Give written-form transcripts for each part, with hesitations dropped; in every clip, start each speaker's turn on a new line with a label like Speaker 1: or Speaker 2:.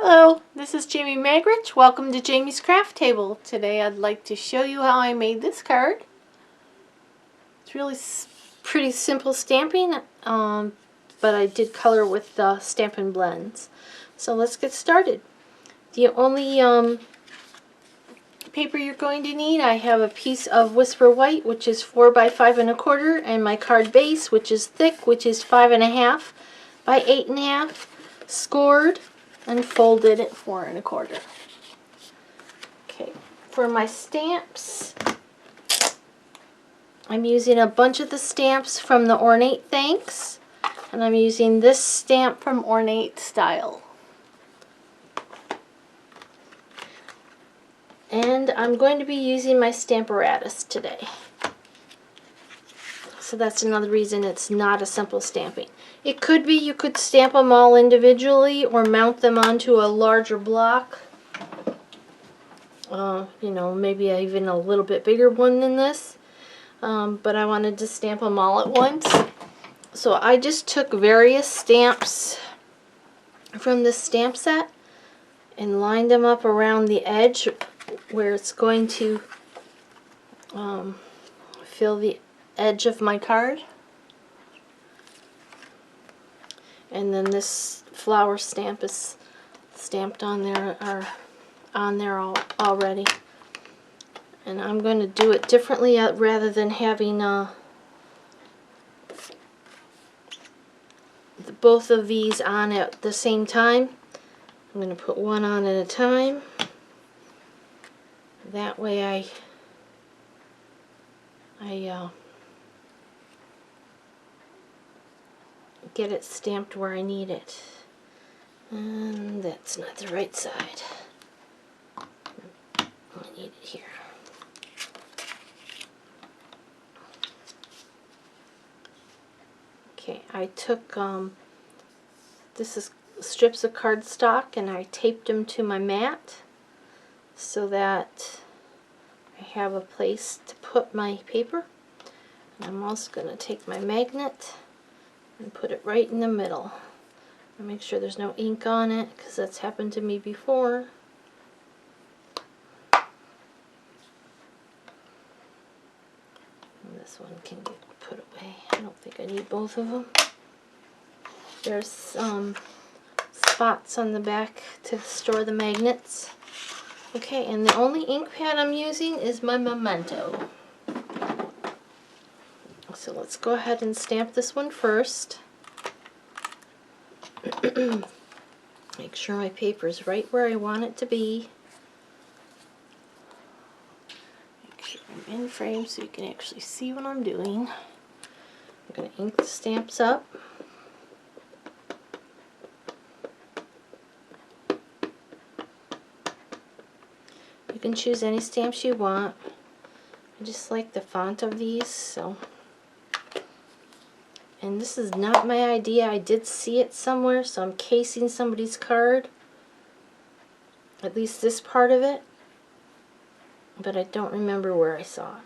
Speaker 1: Hello, this is Jamie Magrich. Welcome to Jamie's Craft Table. Today I'd like to show you how I made this card. It's really pretty simple stamping, but I did color with the Stampin' Blends. So let's get started. The only paper you're going to need, I have a piece of Whisper White, which is 4 by 5 1/4, and my card base, which is thick, which is 5 1/2 by 8 1/2, scored and folded at 4 1/4. Okay, for my stamps, I'm using a bunch of the stamps from the Ornate Thanks, and I'm using this stamp from Ornate Style. And I'm going to be using my Stamperatus today. So that's another reason it's not a simple stamping. It could be you could stamp them all individually or mount them onto a larger block. You know, maybe even a little bit bigger one than this. But I wanted to stamp them all at once. So I just took various stamps from this stamp set and lined them up around the edge where it's going to fill the edge of my card. And then this flower stamp is stamped on there, already. And I'm going to do it differently rather than having both of these on at the same time. I'm going to put one on at a time. That way I get it stamped where I need it. And that's not the right side. I need it here. Okay, I took, this is strips of cardstock, and I taped them to my mat so that I have a place to put my paper. And I'm also going to take my magnet and put it right in the middle. And make sure there's no ink on it, because that's happened to me before. And this one can get put away. I don't think I need both of them. There's spots on the back to store the magnets. Okay, and the only ink pad I'm using is my Memento. So let's go ahead and stamp this one first. Make sure my paper is right where I want it to be. Make sure I'm in frame so you can actually see what I'm doing. I'm going to ink the stamps up. You can choose any stamps you want. I just like the font of these, so. And this is not my idea. I did see it somewhere, so I'm casing somebody's card. At least this part of it. But I don't remember where I saw it.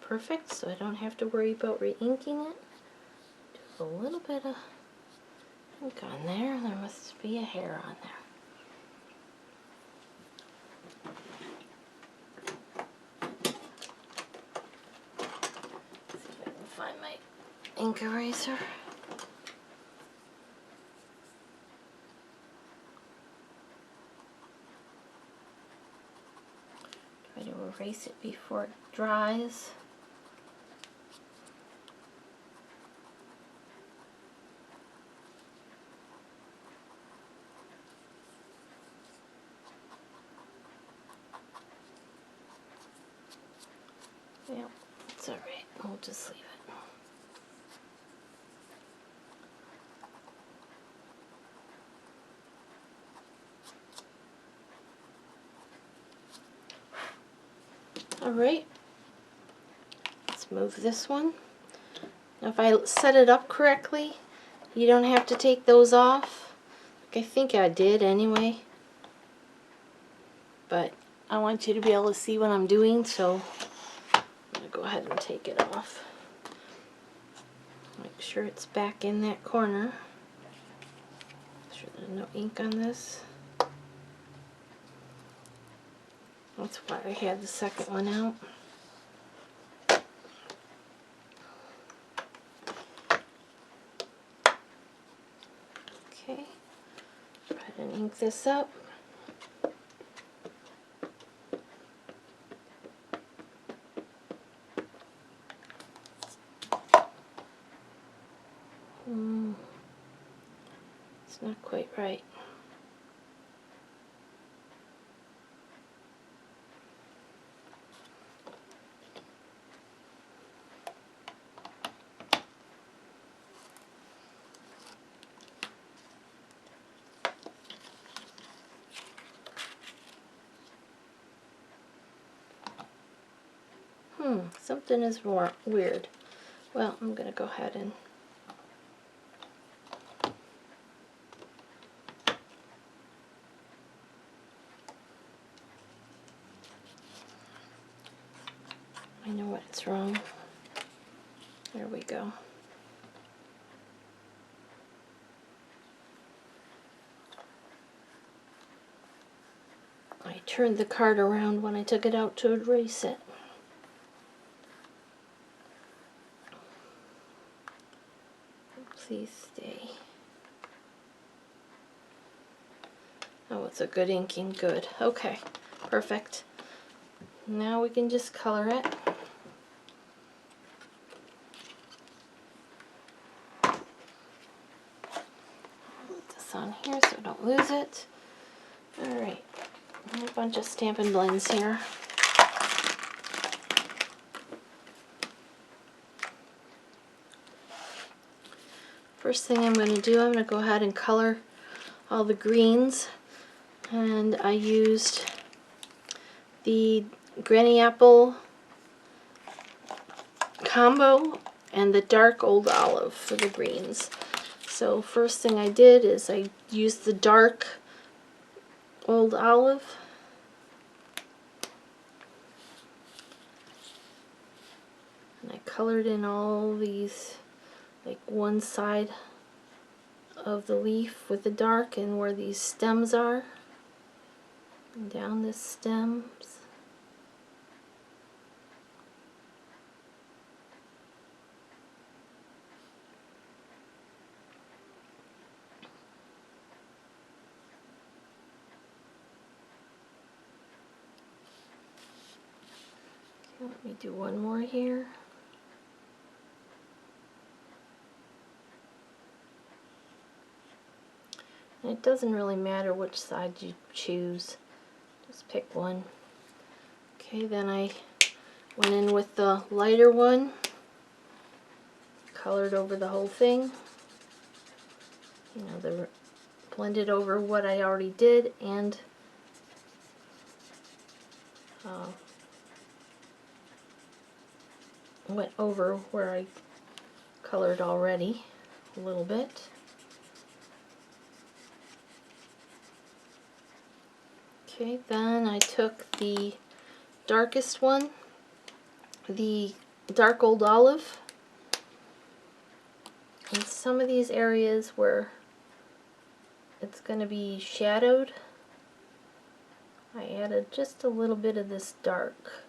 Speaker 1: Perfect, so I don't have to worry about re-inking it. Just a little bit of ink on there. There must be a hair on there. See if I can find my ink eraser. Try to erase it before it dries. Yeah, it's alright. We'll just leave it. Alright. Let's move this one. Now if I set it up correctly, you don't have to take those off. I think I did anyway. But I want you to be able to see what I'm doing, so I'm going to go ahead and take it off. Make sure it's back in that corner. Make sure there's no ink on this. That's why I had the second one out. Okay, go ahead and ink this up. It's not quite right. Something is more weird. Well, I'm going to go ahead and I know what's wrong. There we go. I turned the card around when I took it out to erase it. Please stay. Oh, it's a good inking. Good. Okay, perfect. Now we can just color it. Put this on here so I don't lose it. Alright, a bunch of Stampin' Blends here. First thing I'm going to do, I'm going to go ahead and color all the greens. And I used the Granny Apple combo and the dark Old Olive for the greens. So first thing I did is I used the dark Old Olive. And I colored in all these, like one side of the leaf with the dark and where these stems are. And down the stems. Okay, let me do one more here. And it doesn't really matter which side you choose. Just pick one. Okay, then I went in with the lighter one. Colored over the whole thing. You know, blended over what I already did and went over where I colored already a little bit. Okay, then I took the darkest one, the dark Old Olive, and some of these areas where it's going to be shadowed, I added just a little bit of this dark,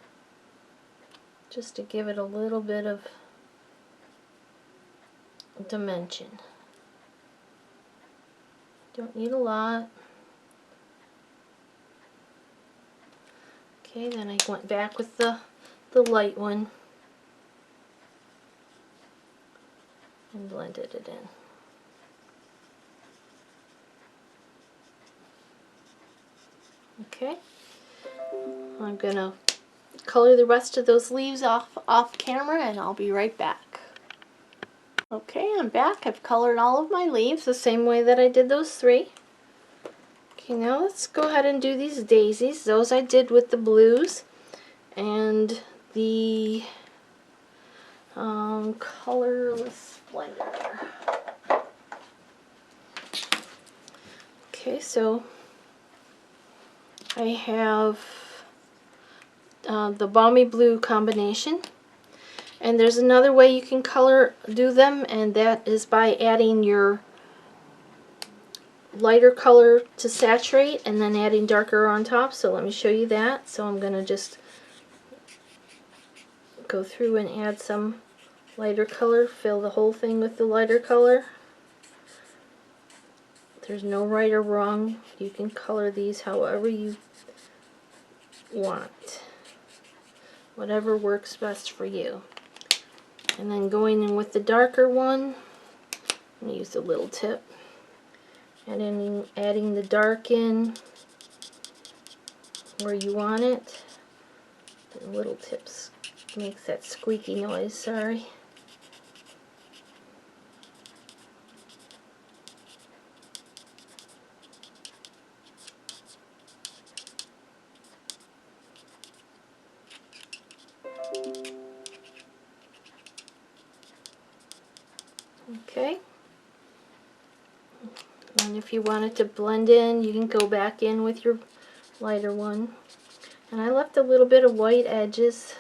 Speaker 1: just to give it a little bit of dimension. Don't need a lot. Okay, then I went back with the light one and blended it in. Okay, I'm gonna color the rest of those leaves off camera and I'll be right back. Okay, I'm back. I've colored all of my leaves the same way that I did those three. Okay, now let's go ahead and do these daisies. Those I did with the blues and the colorless blender. Okay, so I have the balmy blue combination. And there's another way you can do them, and that is by adding your lighter color to saturate and then adding darker on top. So let me show you that. So I'm going to just go through and add some lighter color, fill the whole thing with the lighter color. There's no right or wrong. You can color these however you want. Whatever works best for you. And then going in with the darker one, I'm going to use the little tip. And adding the dark in where you want it. The little tips makes that squeaky noise, sorry. Okay. And if you want it to blend in, you can go back in with your lighter one. And I left a little bit of white edges.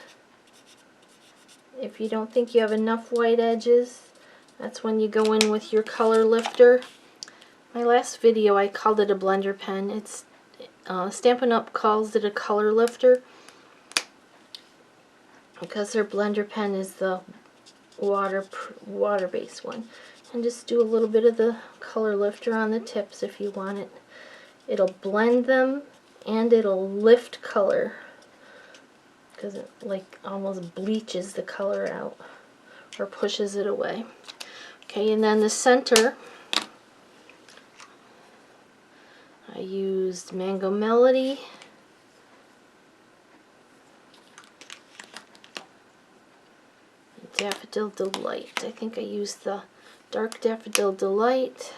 Speaker 1: If you don't think you have enough white edges, that's when you go in with your color lifter. My last video I called it a blender pen. It's Stampin' Up calls it a color lifter because their blender pen is the water-based one. And just do a little bit of the color lifter on the tips if you want it. It'll blend them and it'll lift color because it like almost bleaches the color out or pushes it away. Okay, and then the center, I used Mango Melody. Daffodil Delight. I think I used the dark Daffodil Delight.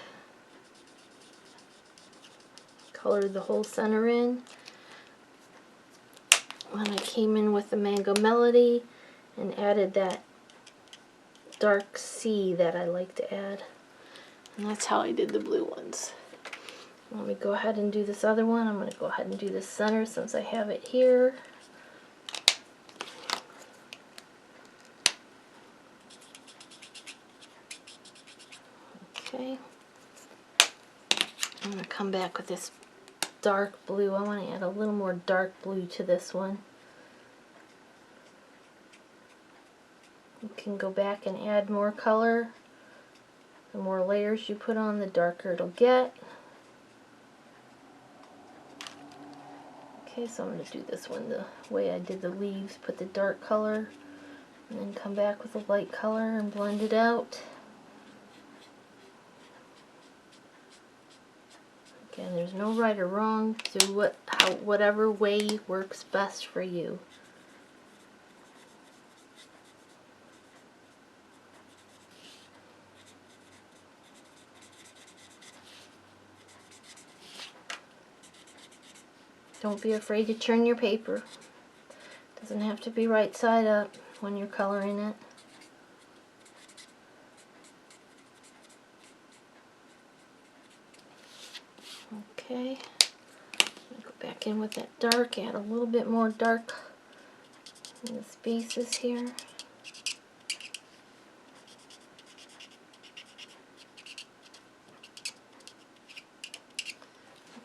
Speaker 1: Colored the whole center in. When I came in with the Mango Melody and added that dark sea that I like to add. And that's how I did the blue ones. Let me go ahead and do this other one. I'm going to go ahead and do the center since I have it here. Okay. I'm going to come back with this dark blue. I want to add a little more dark blue to this one. You can go back and add more color. The more layers you put on, the darker it'll get. Okay, so I'm going to do this one the way I did the leaves. Put the dark color and then come back with the light color and blend it out. Again, there's no right or wrong. Do whatever way works best for you. Don't be afraid to turn your paper. It doesn't have to be right side up when you're coloring it. Okay, I'm going to go back in with that dark, add a little bit more dark in the spaces here.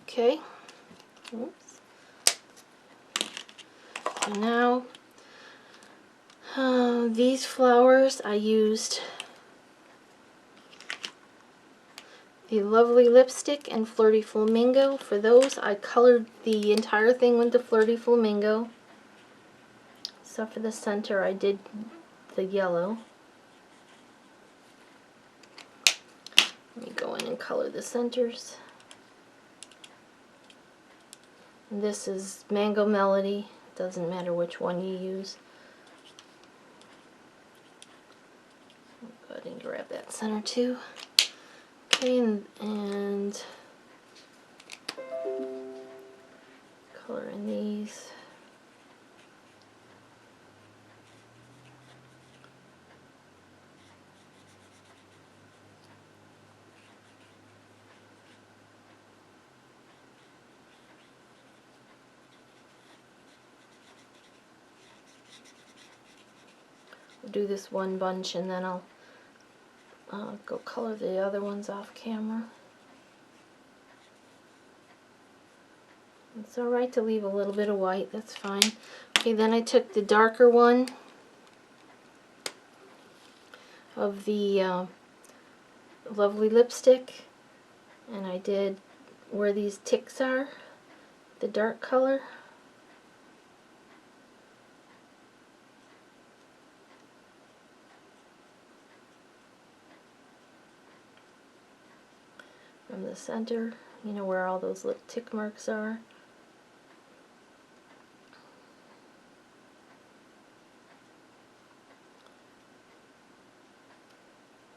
Speaker 1: Okay, oops. And now, these flowers I used the Lovely Lipstick and Flirty Flamingo. For those, I colored the entire thing with the Flirty Flamingo. So for the center, I did the yellow. Let me go in and color the centers. And this is Mango Melody. Doesn't matter which one you use. Go ahead and grab that center too. Okay, and color in these. do this one bunch and then I'll go color the other ones off camera. It's alright to leave a little bit of white, that's fine. Okay, then I took the darker one of the Lovely lipstick, and I did where these ticks are, the dark color. From the center, you know, where all those little tick marks are.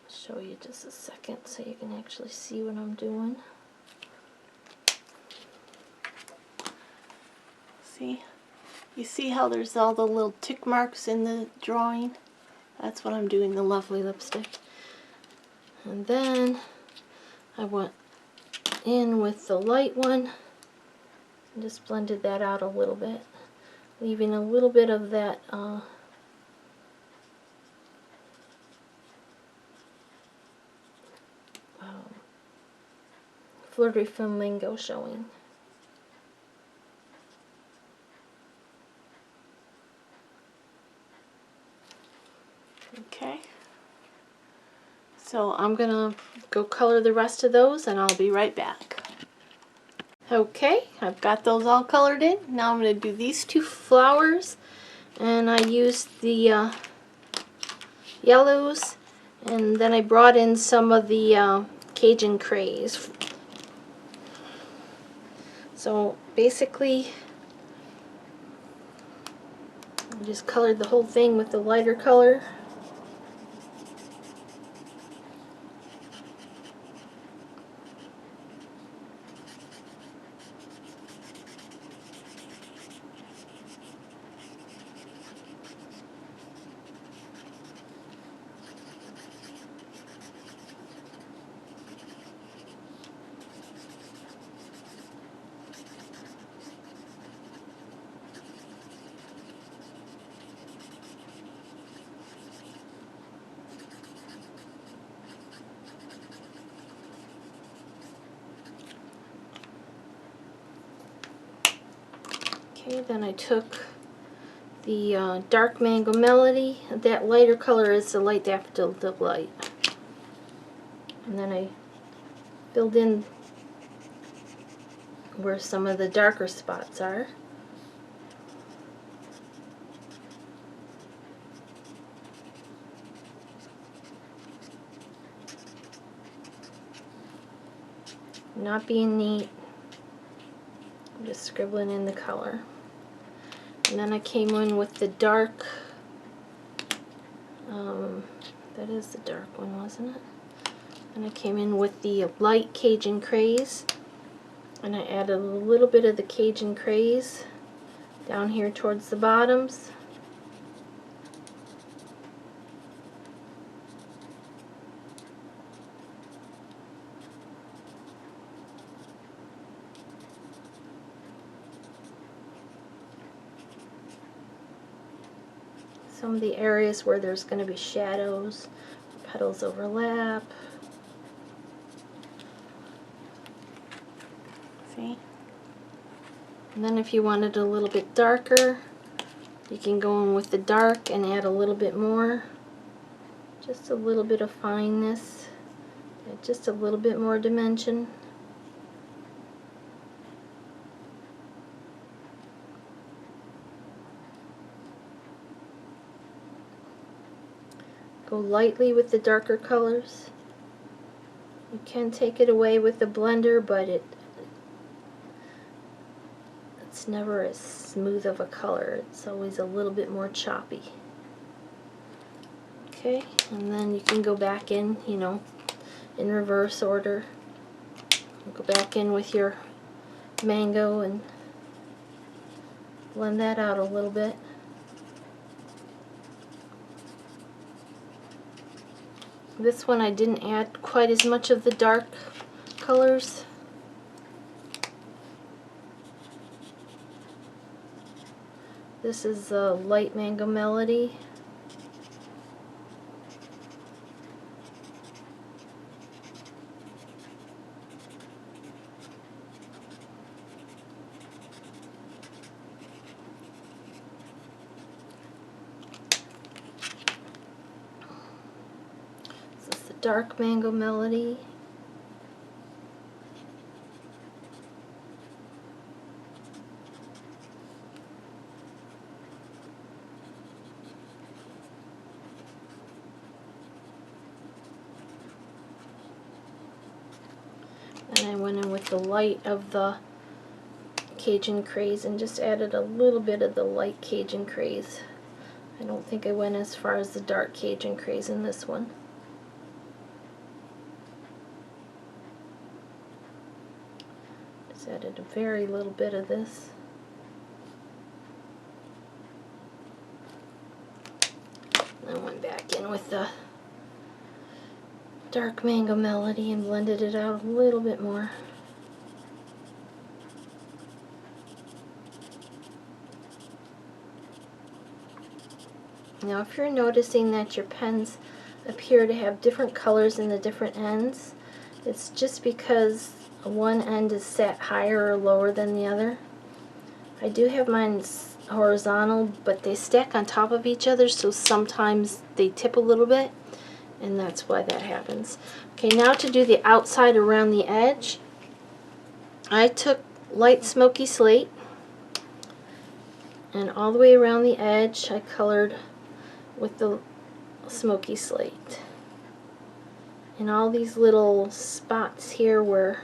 Speaker 1: Show you just a second so you can actually see what I'm doing. See? You see how there's all the little tick marks in the drawing? That's what I'm doing, the Lovely lipstick. And then I went in with the light one and just blended that out a little bit, leaving a little bit of that Flirty Flamingo showing. Okay, so I'm gonna go color the rest of those and I'll be right back. Okay, I've got those all colored in. Now I'm going to do these two flowers, and I used the yellows, and then I brought in some of the Cajun Craze. So basically, I just colored the whole thing with the lighter color. Okay, then I took the Dark Mango Melody. That lighter color is the Light Daffodil Delight. And then I filled in where some of the darker spots are. Not being neat, I'm just scribbling in the color. And then I came in with the dark, that is the dark one, wasn't it? And I came in with the light Cajun Craze, and I added a little bit of the Cajun Craze down here towards the bottoms. Some of the areas where there's going to be shadows, petals overlap. See? And then if you wanted a little bit darker, you can go in with the dark and add a little bit more. Just a little bit of fineness, just a little bit more dimension. Go lightly with the darker colors. You can take it away with the blender, but it's never as smooth of a color. It's always a little bit more choppy. Okay, and then you can go back in, you know, in reverse order. Go back in with your mango and blend that out a little bit. This one I didn't add quite as much of the dark colors. This is the Light Mango Melody. dark mango melody. And I went in with the light of the Cajun Craze and just added a little bit of the light Cajun Craze. I don't think I went as far as the dark Cajun Craze in this one. Just added a very little bit of this. And went back in with the dark mango melody and blended it out a little bit more. Now if you're noticing that your pens appear to have different colors in the different ends, it's just because one end is set higher or lower than the other. I do have mine horizontal, but they stack on top of each other, so sometimes they tip a little bit, and that's why that happens. Okay, now to do the outside around the edge, I took light smoky slate, and all the way around the edge I colored with the smoky slate. And all these little spots here where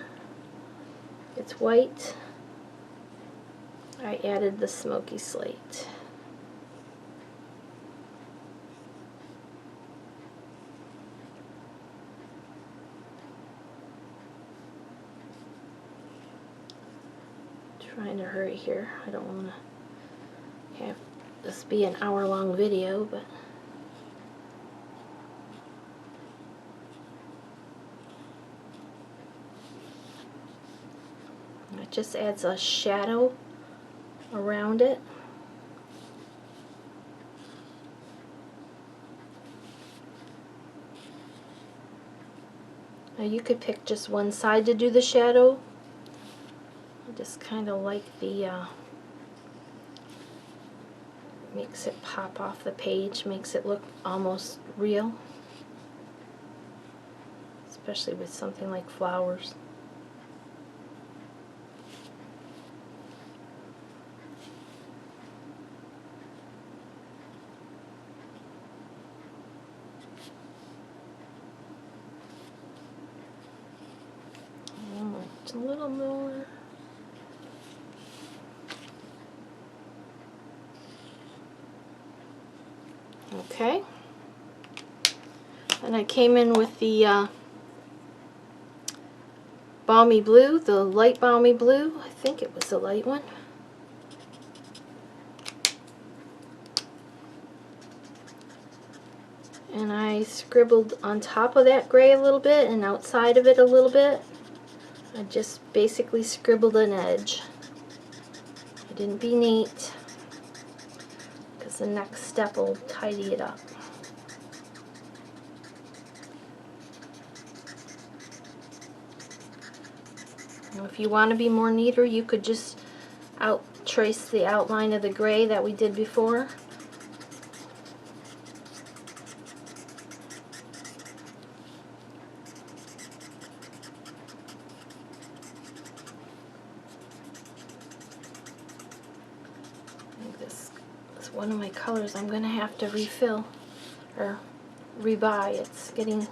Speaker 1: it's white, I added the smoky slate. Trying to hurry here. I don't want to have this be an hour-long video, but it just adds a shadow around it. Now you could pick just one side to do the shadow. I just kind of like the makes it pop off the page, makes it look almost real, especially with something like flowers. A little more. Okay. And I came in with the balmy blue, the light balmy blue. I think it was the light one. And I scribbled on top of that gray a little bit and outside of it a little bit. I just basically scribbled an edge. I didn't be neat, because the next step will tidy it up. Now if you want to be more neater, you could just trace the outline of the gray that we did before. This is one of my colors I'm going to have to refill or rebuy. It's getting,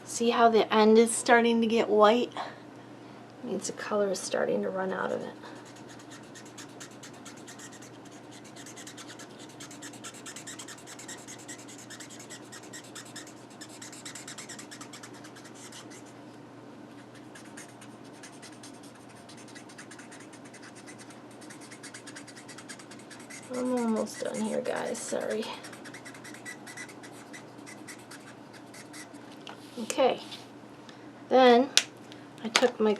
Speaker 1: see how the end is starting to get white? It means the color is starting to run out of it. I'm almost done here, guys. Sorry. Okay. Then I took my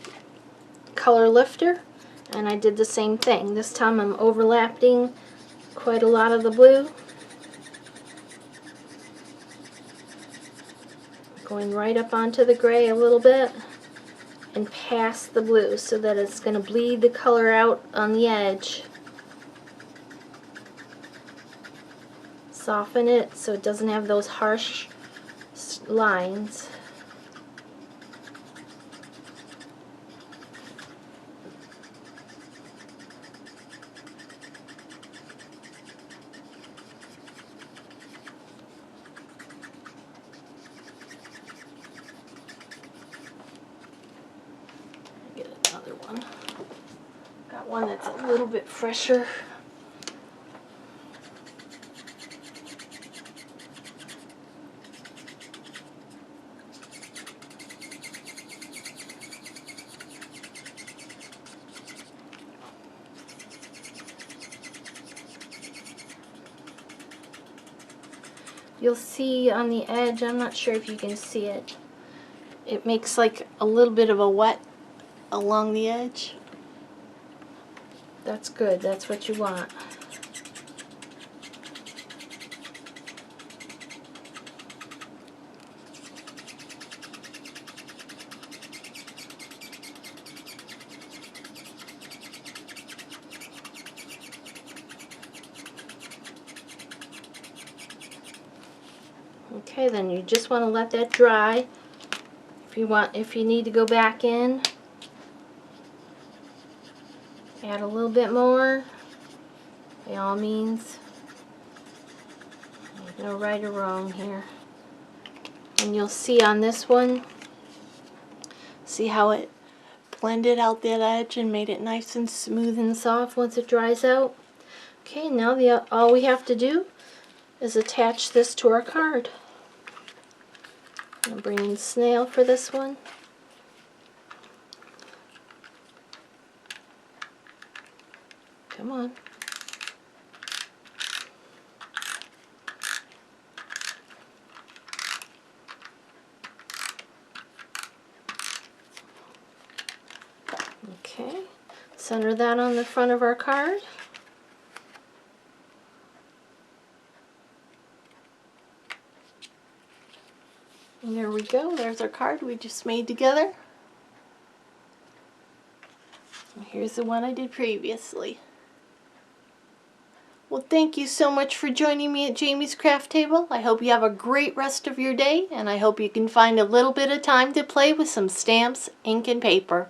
Speaker 1: color lifter and I did the same thing. This time I'm overlapping quite a lot of the blue. Going right up onto the gray a little bit and past the blue so that it's going to bleed the color out on the edge. Soften it so it doesn't have those harsh lines. want one that's a little bit fresher. You'll see on the edge, I'm not sure if you can see it, it makes like a little bit of a wet along the edge. That's good, that's what you want. Okay, then you just want to let that dry. If you need to go back in, add a little bit more, by all means. There's no right or wrong here. And you'll see on this one, see how it blended out that edge and made it nice and smooth and soft once it dries out. Okay, now all we have to do is attach this to our card. I'm bringing snail for this one. Come on. Okay, center that on the front of our card. And there we go, there's our card we just made together. And here's the one I did previously. Well, thank you so much for joining me at Jamie's Craft Table. I hope you have a great rest of your day, and I hope you can find a little bit of time to play with some stamps, ink, and paper.